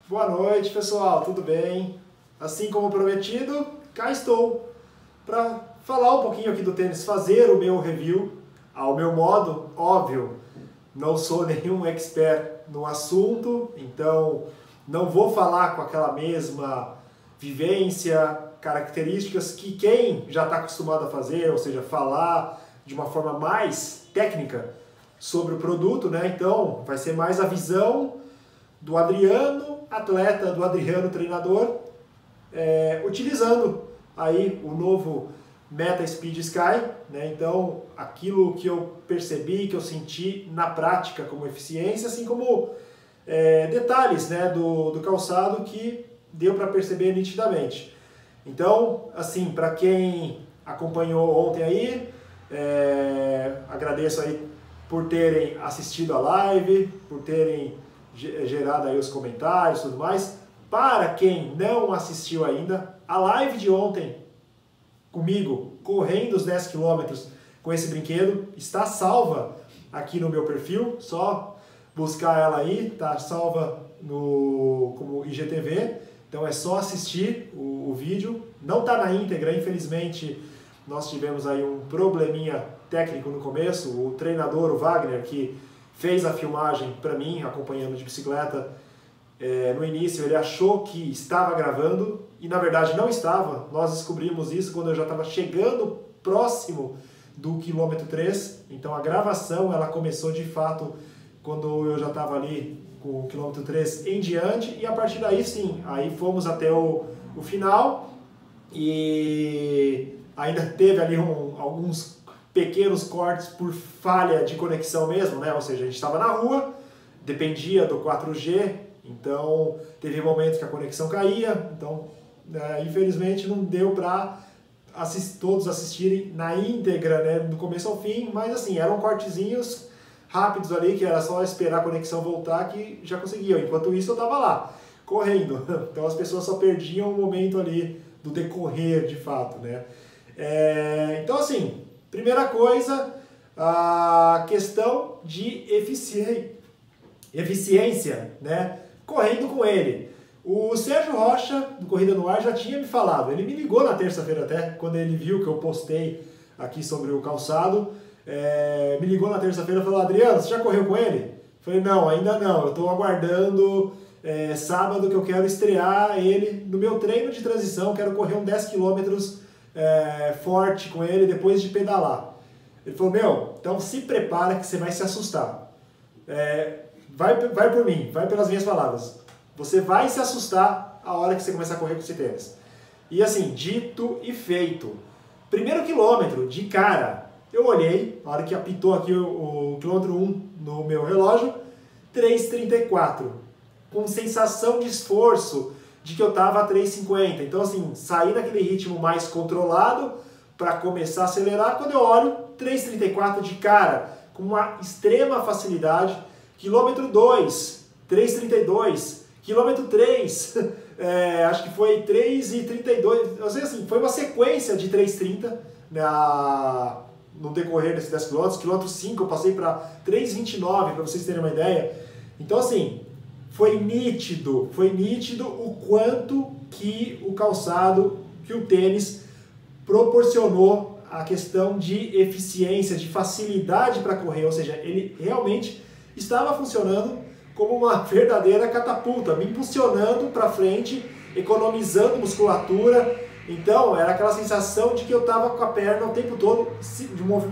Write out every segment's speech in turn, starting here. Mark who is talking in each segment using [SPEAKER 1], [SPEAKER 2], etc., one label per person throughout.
[SPEAKER 1] Boa noite, pessoal, tudo bem? Assim como prometido, cá estou para falar um pouquinho aqui do tênis, fazer o meu review ao meu modo, óbvio. Não sou nenhum expert no assunto, então não vou falar com aquela mesma vivência, características que quem já está acostumado a fazer, ou seja, falar de uma forma mais técnica sobre o produto, né? Então vai ser mais a visão do Adriano, atleta, do Adriano, treinador, utilizando aí o novo Meta Speed Sky, né? Então, aquilo que eu percebi, que eu senti na prática como eficiência, assim como detalhes, né, do calçado que deu para perceber nitidamente. Então, assim, para quem acompanhou ontem aí, agradeço aí por terem assistido a live, por terem gerado aí os comentários e tudo mais. Para quem não assistiu ainda, a live de ontem comigo, correndo os 10 km com esse brinquedo, está salva aqui no meu perfil, só buscar ela aí, tá salva como IGTV, então é só assistir o vídeo, não está na íntegra, infelizmente nós tivemos aí um probleminha técnico no começo, o treinador, o Wagner, que fez a filmagem para mim, acompanhando de bicicleta, no início ele achou que estava gravando e na verdade não estava. Nós descobrimos isso quando eu já estava chegando próximo do quilômetro 3, então a gravação ela começou de fato quando eu já estava ali com o quilômetro 3 em diante, e a partir daí sim, aí fomos até o final e ainda teve ali alguns pequenos cortes por falha de conexão mesmo, né? Ou seja, a gente estava na rua, dependia do 4G, então teve momentos que a conexão caía, então infelizmente não deu para todos assistirem na íntegra, né, do começo ao fim, mas assim, eram cortezinhos rápidos ali, que era só esperar a conexão voltar que já conseguiam. Enquanto isso eu estava lá, correndo, então as pessoas só perdiam o momento ali do decorrer de fato, né? Então assim, primeira coisa, a questão de eficiência, né? Correndo com ele. O Sérgio Rocha, do Corrida no Ar, já tinha me falado. Ele me ligou na terça-feira até, quando ele viu que eu postei aqui sobre o calçado. Me ligou na terça-feira e falou: Adriano, você já correu com ele? Eu falei: não, ainda não. Eu estou aguardando sábado que eu quero estrear ele no meu treino de transição. Quero correr um 10 km forte com ele depois de pedalar. Ele falou: então se prepara que você vai se assustar. Vai por mim, vai pelas minhas palavras. Você vai se assustar a hora que você começar a correr com esse tênis. E assim, dito e feito. Primeiro quilômetro, de cara, eu olhei, na hora que apitou aqui o quilômetro 1 no meu relógio, 3,34. Com sensação de esforço de que eu estava a 3,50. Então assim, saí daquele ritmo mais controlado para começar a acelerar. Quando eu olho, 3,34 de cara, com uma extrema facilidade. Quilômetro 2, 3,32. Quilômetro 3, acho que foi 3,32. Ou seja, assim, foi uma sequência de 3,30 no decorrer desses 10 km. Quilômetro 5 eu passei para 3,29, para vocês terem uma ideia. Então assim, foi nítido o quanto que o calçado, que o tênis proporcionou a questão de eficiência, de facilidade para correr. Ou seja, ele realmente estava funcionando como uma verdadeira catapulta, me impulsionando para frente, economizando musculatura. Então, era aquela sensação de que eu estava com a perna o tempo todo,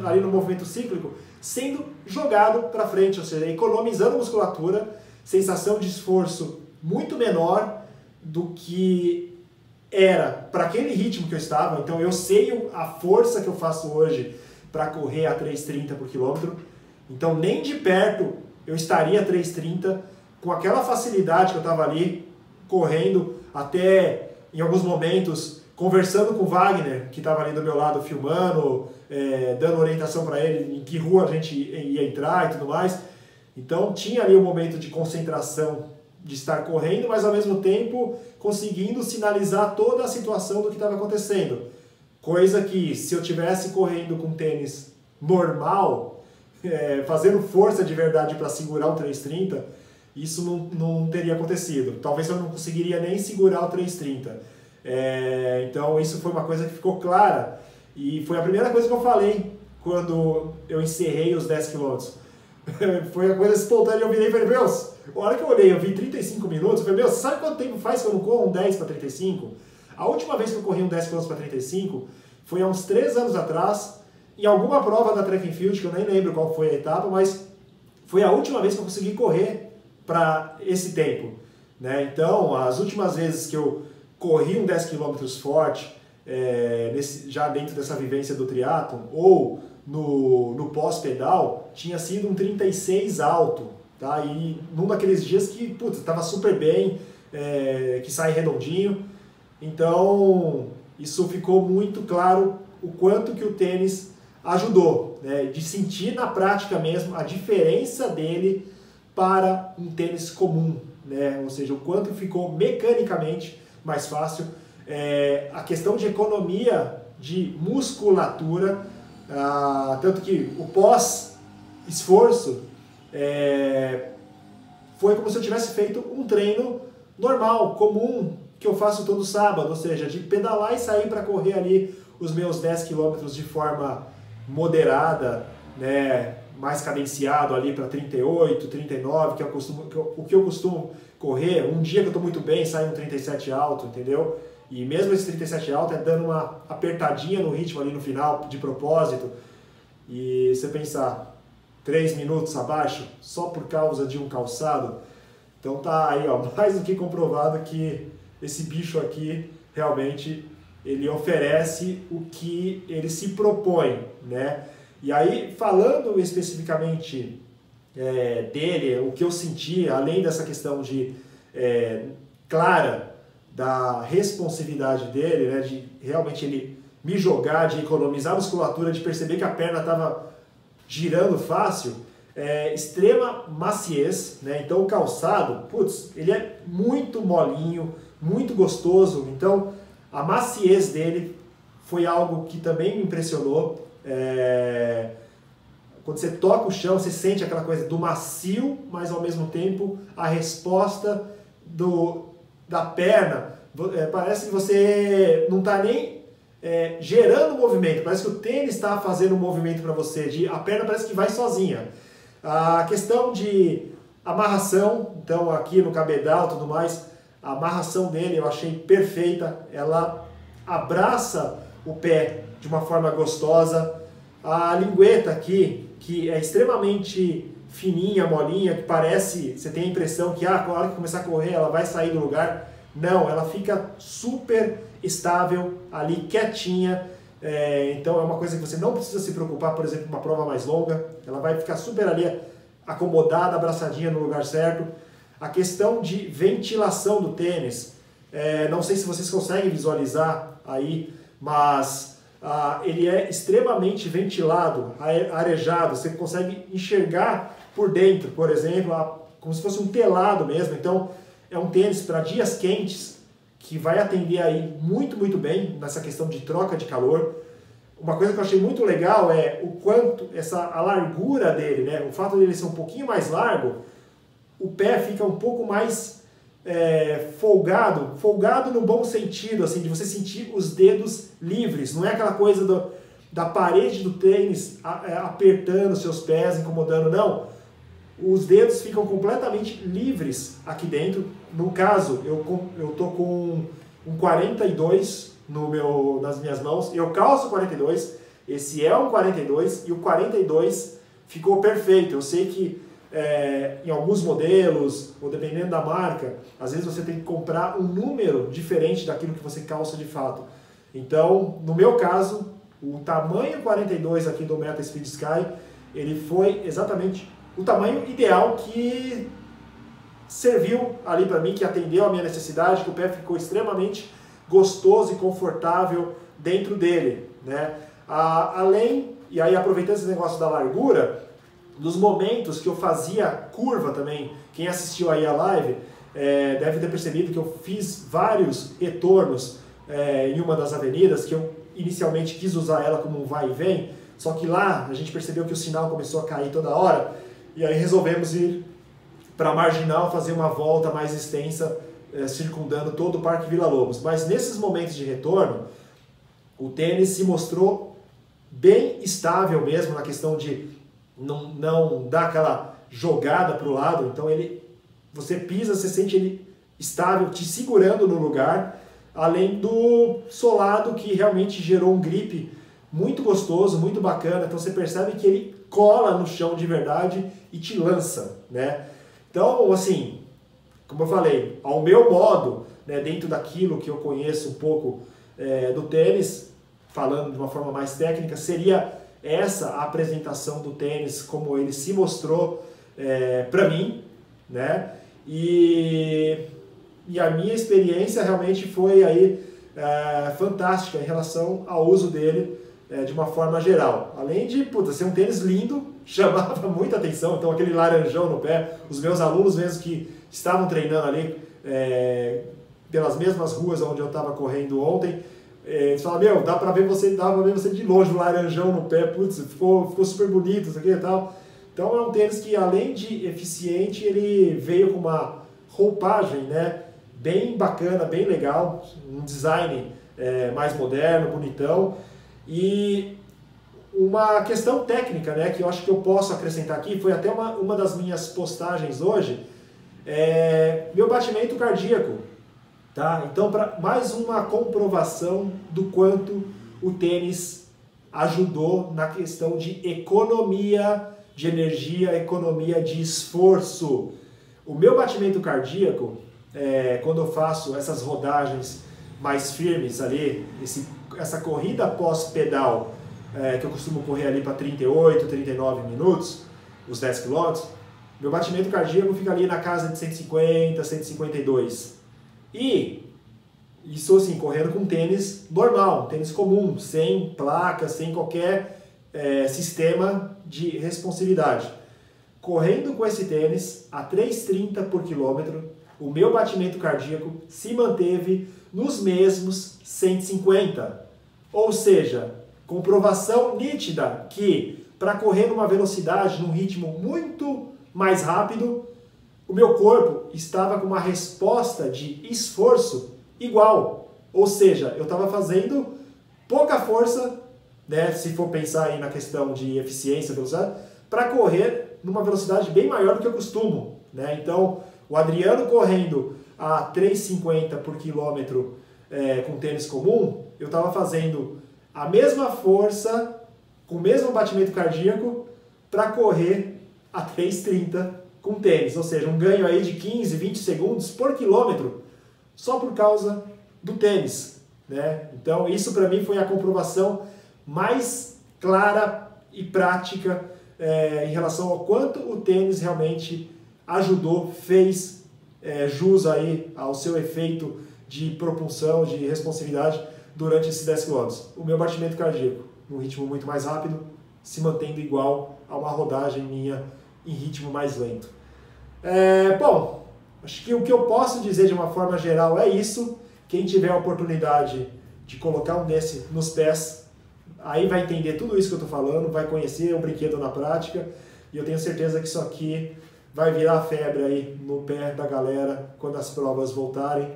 [SPEAKER 1] ali no movimento cíclico, sendo jogado para frente, ou seja, economizando musculatura, sensação de esforço muito menor do que era para aquele ritmo que eu estava. Então, eu sei a força que eu faço hoje para correr a 3,30 por quilômetro. Então, nem de perto eu estaria a 3,30 com aquela facilidade que eu estava ali, correndo, até em alguns momentos conversando com o Wagner, que estava ali do meu lado filmando, dando orientação para ele em que rua a gente ia entrar e tudo mais. Então tinha ali um momento de concentração de estar correndo, mas ao mesmo tempo conseguindo sinalizar toda a situação do que estava acontecendo. Coisa que se eu tivesse correndo com tênis normal, fazendo força de verdade para segurar o 3,30, isso não teria acontecido. Talvez eu não conseguiria nem segurar o 3,30. Então isso foi uma coisa que ficou clara e foi a primeira coisa que eu falei quando eu encerrei os 10 km. Foi uma coisa espontânea, eu virei e falei, meu, a hora que eu olhei, eu vi 35 minutos, eu falei, meu, sabe quanto tempo faz que eu não corro um 10 para 35? A última vez que eu corri um 10 km para 35 foi há uns 3 anos atrás, em alguma prova da Track and Field, que eu nem lembro qual foi a etapa, mas foi a última vez que eu consegui correr para esse tempo, né? Então, as últimas vezes que eu corri um 10 km forte, já dentro dessa vivência do triatlon, ou no pós-pedal, tinha sido um 36 alto, tá? E num daqueles dias que, putz, estava super bem, que sai redondinho. Então, isso ficou muito claro o quanto que o tênis ajudou, né? De sentir na prática mesmo a diferença dele para um tênis comum, né? Ou seja, o quanto ficou mecanicamente mais fácil. A questão de economia de musculatura, tanto que o pós-esforço foi como se eu tivesse feito um treino normal, comum, que eu faço todo sábado, ou seja, de pedalar e sair para correr ali os meus 10 km de forma moderada, né, mais cadenciado ali para 38, 39, que o que eu costumo correr. Um dia que eu estou muito bem, sai um 37 alto, entendeu? E mesmo esse 37 alto é dando uma apertadinha no ritmo ali no final, de propósito. E você pensar, 3 minutos abaixo, só por causa de um calçado. Então tá aí, ó, mais do que comprovado que esse bicho aqui realmente ele oferece o que ele se propõe, né? E aí, falando especificamente dele, o que eu senti, além dessa questão de clara da responsividade dele, né, de realmente ele me jogar, de economizar musculatura, de perceber que a perna estava girando fácil, extrema maciez, né? Então o calçado, putz, ele é muito molinho, muito gostoso. Então a maciez dele foi algo que também me impressionou. Quando você toca o chão, você sente aquela coisa do macio, mas ao mesmo tempo a resposta da perna, parece que você não está nem gerando movimento, parece que o tênis está fazendo um movimento para você, a perna parece que vai sozinha. A questão de amarração, então aqui no cabedal e tudo mais, a amarração dele eu achei perfeita, ela abraça o pé de uma forma gostosa. A lingueta aqui, que é extremamente fininha, molinha, que parece, você tem a impressão que na hora que começar a correr ela vai sair do lugar. Não, ela fica super estável ali, quietinha. Então é uma coisa que você não precisa se preocupar, por exemplo, uma prova mais longa. Ela vai ficar super ali acomodada, abraçadinha no lugar certo. A questão de ventilação do tênis, não sei se vocês conseguem visualizar aí, mas ele é extremamente ventilado, arejado. Você consegue enxergar por dentro, por exemplo, como se fosse um telado mesmo. Então é um tênis para dias quentes, que vai atender aí muito, muito bem nessa questão de troca de calor. Uma coisa que eu achei muito legal é o quanto a largura dele, né? O fato dele ser um pouquinho mais largo, o pé fica um pouco mais folgado no bom sentido, assim, de você sentir os dedos livres. Não é aquela coisa da parede do tênis apertando seus pés, incomodando, não. Os dedos ficam completamente livres aqui dentro. No caso, eu tô com um 42 nas minhas mãos. Eu calço 42, esse é um 42 e o 42 ficou perfeito. Eu sei que em alguns modelos, ou dependendo da marca, às vezes você tem que comprar um número diferente daquilo que você calça de fato. Então, no meu caso, o tamanho 42 aqui do Meta Speed Sky, ele foi exatamente o tamanho ideal que serviu ali para mim, que atendeu a minha necessidade, que o pé ficou extremamente gostoso e confortável dentro dele, né? Além, e aí aproveitando esse negócio da largura, dos momentos que eu fazia curva também, quem assistiu aí a live deve ter percebido que eu fiz vários retornos em uma das avenidas, que eu inicialmente quis usar ela como um vai e vem, só que lá a gente percebeu que o sinal começou a cair toda hora, e aí resolvemos ir para Marginal fazer uma volta mais extensa, circundando todo o Parque Vila Lobos. Mas nesses momentos de retorno, o tênis se mostrou bem estável mesmo na questão de não dar aquela jogada para o lado. Então você pisa, você sente ele estável, te segurando no lugar, além do solado que realmente gerou um grip muito gostoso, muito bacana. Então você percebe que ele cola no chão de verdade e te lança, né? Então, assim, como eu falei, ao meu modo, né, dentro daquilo que eu conheço um pouco do tênis, falando de uma forma mais técnica, seria essa a apresentação do tênis como ele se mostrou para mim, né? E a minha experiência realmente foi aí fantástica em relação ao uso dele de uma forma geral. Além de ser um tênis lindo, chamava muita atenção, então aquele laranjão no pé, os meus alunos mesmo que estavam treinando ali pelas mesmas ruas onde eu estava correndo ontem, eles falaram, dá pra ver você de longe, o laranjão no pé, putz, ficou super bonito, isso aqui e tal. Então é um tênis que, além de eficiente, ele veio com uma roupagem, né, bem bacana, bem legal, um design mais moderno, bonitão. E uma questão técnica, né, que eu acho que eu posso acrescentar aqui, foi até uma das minhas postagens hoje, meu batimento cardíaco. Tá? Então, para mais uma comprovação do quanto o tênis ajudou na questão de economia de energia, economia de esforço. O meu batimento cardíaco, quando eu faço essas rodagens mais firmes ali, essa corrida pós-pedal, que eu costumo correr ali para 38, 39 minutos, os 10 km, meu batimento cardíaco fica ali na casa de 150, 152. E isso assim, correndo com tênis normal, um tênis comum, sem placa, sem qualquer sistema de responsividade. Correndo com esse tênis a 3,30 por quilômetro, o meu batimento cardíaco se manteve nos mesmos 150. Ou seja, comprovação nítida que para correr numa velocidade, num ritmo muito mais rápido, o meu corpo estava com uma resposta de esforço igual. Ou seja, eu estava fazendo pouca força, né, se for pensar aí na questão de eficiência, velocidade, para correr numa velocidade bem maior do que eu costumo, né? Então, o Adriano correndo a 3,50 por quilômetro com tênis comum, eu estava fazendo a mesma força, com o mesmo batimento cardíaco, para correr a 3,30 com tênis, ou seja, um ganho aí de 15, 20 segundos por quilômetro, só por causa do tênis, né? Então isso para mim foi a comprovação mais clara e prática em relação ao quanto o tênis realmente ajudou, fez jus aí ao seu efeito de propulsão, de responsividade durante esses 10 km. O meu batimento cardíaco, num ritmo muito mais rápido, se mantendo igual a uma rodagem minha em ritmo mais lento. Bom, acho que o que eu posso dizer de uma forma geral é isso. Quem tiver a oportunidade de colocar um desse nos pés, aí vai entender tudo isso que eu estou falando, vai conhecer o brinquedo na prática, e eu tenho certeza que isso aqui vai virar febre aí no pé da galera quando as provas voltarem,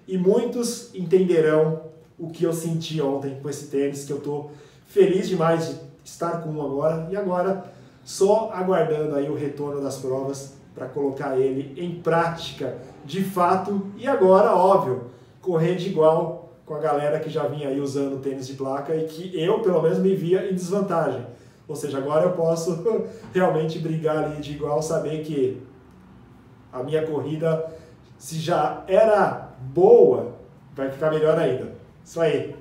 [SPEAKER 1] e muitos entenderão o que eu senti ontem com esse tênis, que eu estou feliz demais de estar com um agora, e agora só aguardando aí o retorno das provas para colocar ele em prática de fato, e agora, óbvio, correr de igual com a galera que já vinha aí usando tênis de placa e que eu, pelo menos, me via em desvantagem. Ou seja, agora eu posso realmente brigar ali de igual, saber que a minha corrida, se já era boa, vai ficar melhor ainda. Isso aí.